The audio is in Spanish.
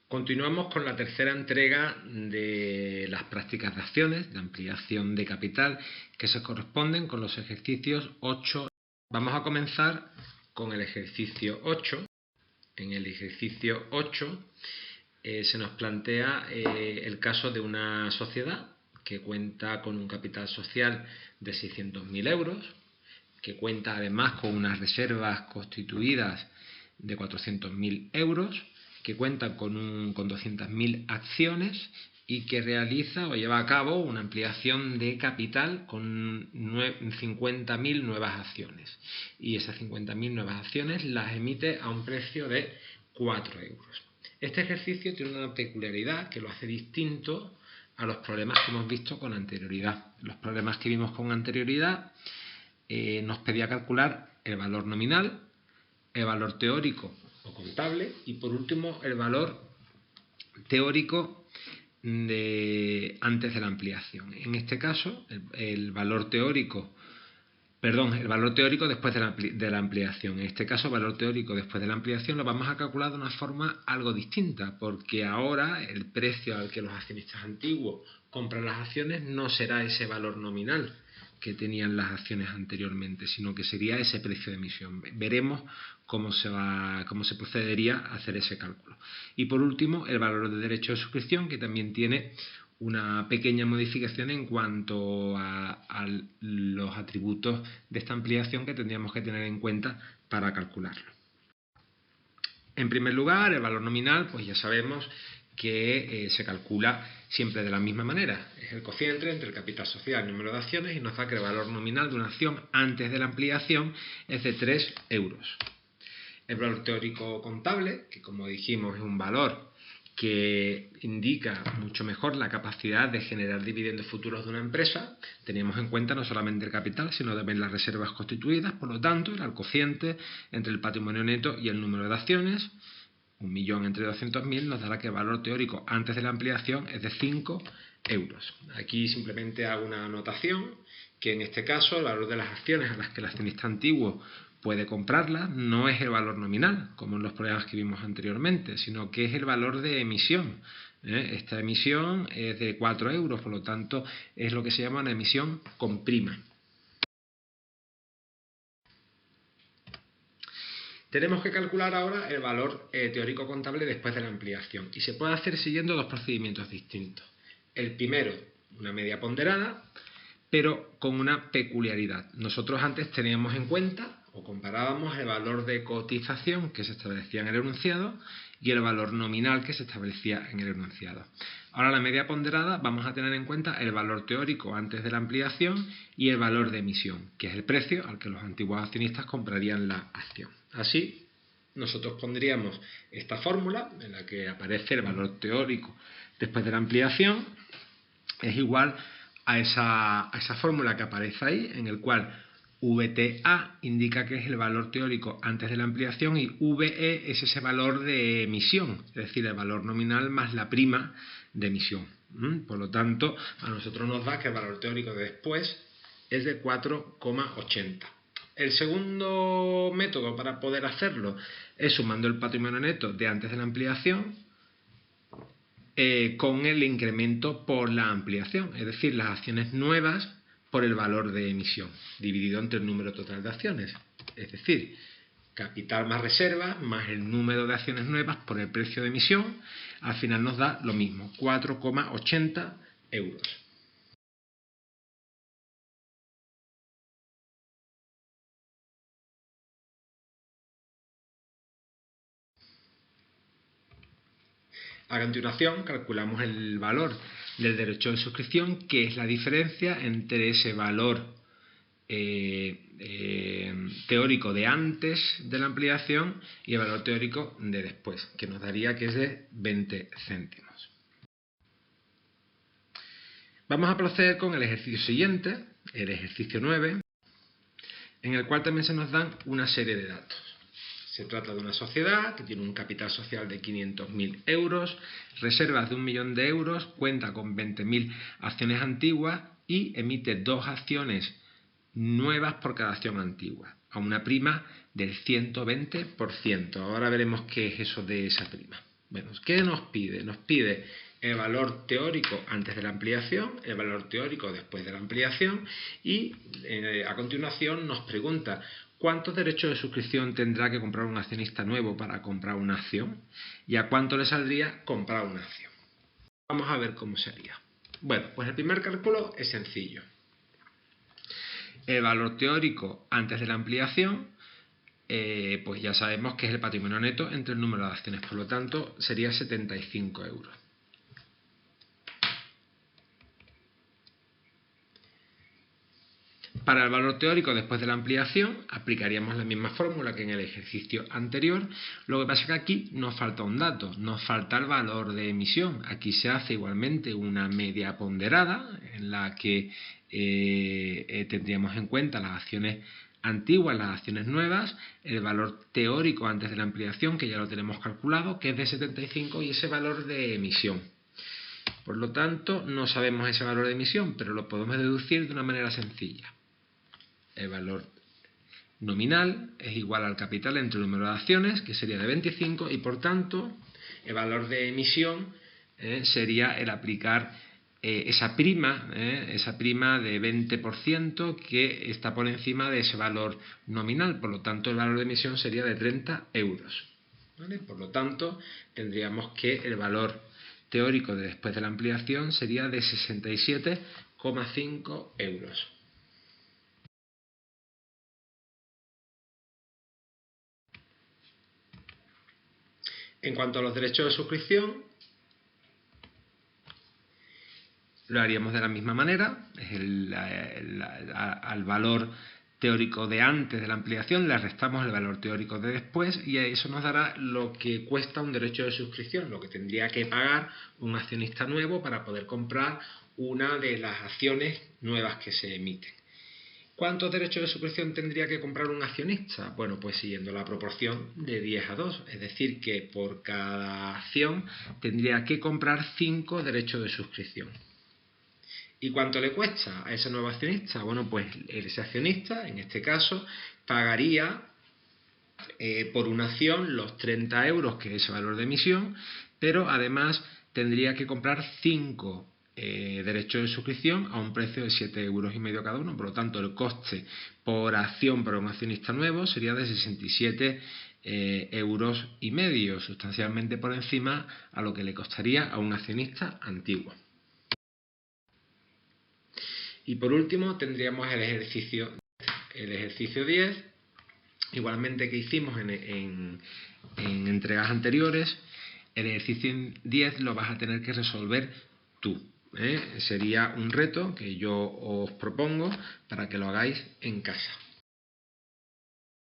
Continuamos con la tercera entrega de las prácticas de acciones, de ampliación de capital, que se corresponden con los ejercicios 8. Vamos a comenzar con el ejercicio 8. En el ejercicio 8 se nos plantea el caso de una sociedad que cuenta con un capital social de 600.000 euros, que cuenta además con unas reservas constituidas de 400.000 euros, que cuenta con 200.000 acciones y que realiza o lleva a cabo una ampliación de capital con 50.000 nuevas acciones. Y esas 50.000 nuevas acciones las emite a un precio de 4 euros. Este ejercicio tiene una peculiaridad que lo hace distinto a los problemas que hemos visto con anterioridad. Los problemas que vimos con anterioridad nos pedía calcular el valor nominal, el valor teórico o contable y por último el valor teórico antes de la ampliación. En este caso el valor teórico después de la ampliación. En este caso, el valor teórico después de la ampliación lo vamos a calcular de una forma algo distinta, porque ahora el precio al que los accionistas antiguos compran las acciones no será ese valor nominal que tenían las acciones anteriormente, sino que sería ese precio de emisión. Veremos cómo se procedería a hacer ese cálculo. Y por último, el valor de derecho de suscripción, que también tiene una pequeña modificación en cuanto a los atributos de esta ampliación que tendríamos que tener en cuenta para calcularlo. En primer lugar, el valor nominal, pues ya sabemos que se calcula siempre de la misma manera. Es el cociente entre el capital social y el número de acciones y nos da que el valor nominal de una acción antes de la ampliación es de 3 euros. El valor teórico contable, que como dijimos es un valor que indica mucho mejor la capacidad de generar dividendos futuros de una empresa, teníamos en cuenta no solamente el capital, sino también las reservas constituidas, por lo tanto, era el cociente entre el patrimonio neto y el número de acciones. 1.000.000 entre 200.000 nos dará que el valor teórico antes de la ampliación es de 5 euros. Aquí simplemente hago una anotación, que en este caso el valor de las acciones a las que el accionista antiguo puede comprarlas no es el valor nominal, como en los problemas que vimos anteriormente, sino que es el valor de emisión. Esta emisión es de 4 euros, por lo tanto es lo que se llama una emisión con prima. Tenemos que calcular ahora el valor teórico contable después de la ampliación y se puede hacer siguiendo dos procedimientos distintos. El primero, una media ponderada, pero con una peculiaridad. Nosotros antes teníamos en cuenta o comparábamos el valor de cotización que se establecía en el enunciado y el valor nominal que se establecía en el enunciado. Ahora la media ponderada vamos a tener en cuenta el valor teórico antes de la ampliación y el valor de emisión, que es el precio al que los antiguos accionistas comprarían la acción. Así, nosotros pondríamos esta fórmula en la que aparece el valor teórico después de la ampliación, es igual a esa fórmula que aparece ahí, en el cual VTA indica que es el valor teórico antes de la ampliación y VE es ese valor de emisión, es decir, el valor nominal más la prima de emisión. Por lo tanto, a nosotros nos da que el valor teórico de después es de 4,80. El segundo método para poder hacerlo es sumando el patrimonio neto de antes de la ampliación con el incremento por la ampliación, es decir, las acciones nuevas por el valor de emisión, dividido entre el número total de acciones. Es decir, capital más reservas más el número de acciones nuevas por el precio de emisión, al final nos da lo mismo, 4,80 euros. A continuación calculamos el valor del derecho de suscripción, que es la diferencia entre ese valor teórico de antes de la ampliación y el valor teórico de después, que nos daría que es de 20 céntimos. Vamos a proceder con el ejercicio siguiente, el ejercicio 9, en el cual también se nos dan una serie de datos. Se trata de una sociedad que tiene un capital social de 500.000 euros, reservas de 1.000.000 de euros, cuenta con 20.000 acciones antiguas y emite 2 acciones nuevas por cada acción antigua, a una prima del 120%. Ahora veremos qué es eso de esa prima. Bueno, ¿qué nos pide? Nos pide el valor teórico antes de la ampliación, el valor teórico después de la ampliación y a continuación nos pregunta cuántos derechos de suscripción tendrá que comprar un accionista nuevo para comprar una acción y a cuánto le saldría comprar una acción. Vamos a ver cómo sería. Bueno, pues el primer cálculo es sencillo. El valor teórico antes de la ampliación, pues ya sabemos que es el patrimonio neto entre el número de acciones, por lo tanto sería 75 euros. Para el valor teórico después de la ampliación aplicaríamos la misma fórmula que en el ejercicio anterior. Lo que pasa es que aquí nos falta un dato, nos falta el valor de emisión. Aquí se hace igualmente una media ponderada en la que tendríamos en cuenta las acciones antiguas, las acciones nuevas, el valor teórico antes de la ampliación, que ya lo tenemos calculado, que es de 75, y ese valor de emisión. Por lo tanto, no sabemos ese valor de emisión, pero lo podemos deducir de una manera sencilla. El valor nominal es igual al capital entre el número de acciones, que sería de 25, y por tanto el valor de emisión sería el aplicar esa prima de 20% que está por encima de ese valor nominal. Por lo tanto, el valor de emisión sería de 30 euros. ¿Vale? Por lo tanto, tendríamos que el valor teórico después de la ampliación sería de 67,5 euros. En cuanto a los derechos de suscripción, lo haríamos de la misma manera. Al valor teórico de antes de la ampliación le restamos el valor teórico de después y eso nos dará lo que cuesta un derecho de suscripción, lo que tendría que pagar un accionista nuevo para poder comprar una de las acciones nuevas que se emiten. ¿Cuántos derechos de suscripción tendría que comprar un accionista? Bueno, pues siguiendo la proporción de 10 a 2, es decir, que por cada acción tendría que comprar 5 derechos de suscripción. ¿Y cuánto le cuesta a ese nuevo accionista? Bueno, pues ese accionista, en este caso, pagaría por una acción los 30 euros, que es ese valor de emisión, pero además tendría que comprar 5 derechos de suscripción a un precio de 7,5 euros cada uno. Por lo tanto, el coste por acción para un accionista nuevo sería de 67,5 euros, sustancialmente por encima a lo que le costaría a un accionista antiguo. Y por último tendríamos el ejercicio 10, igualmente que hicimos en entregas anteriores. El ejercicio 10 lo vas a tener que resolver tú. Sería un reto que yo os propongo para que lo hagáis en casa.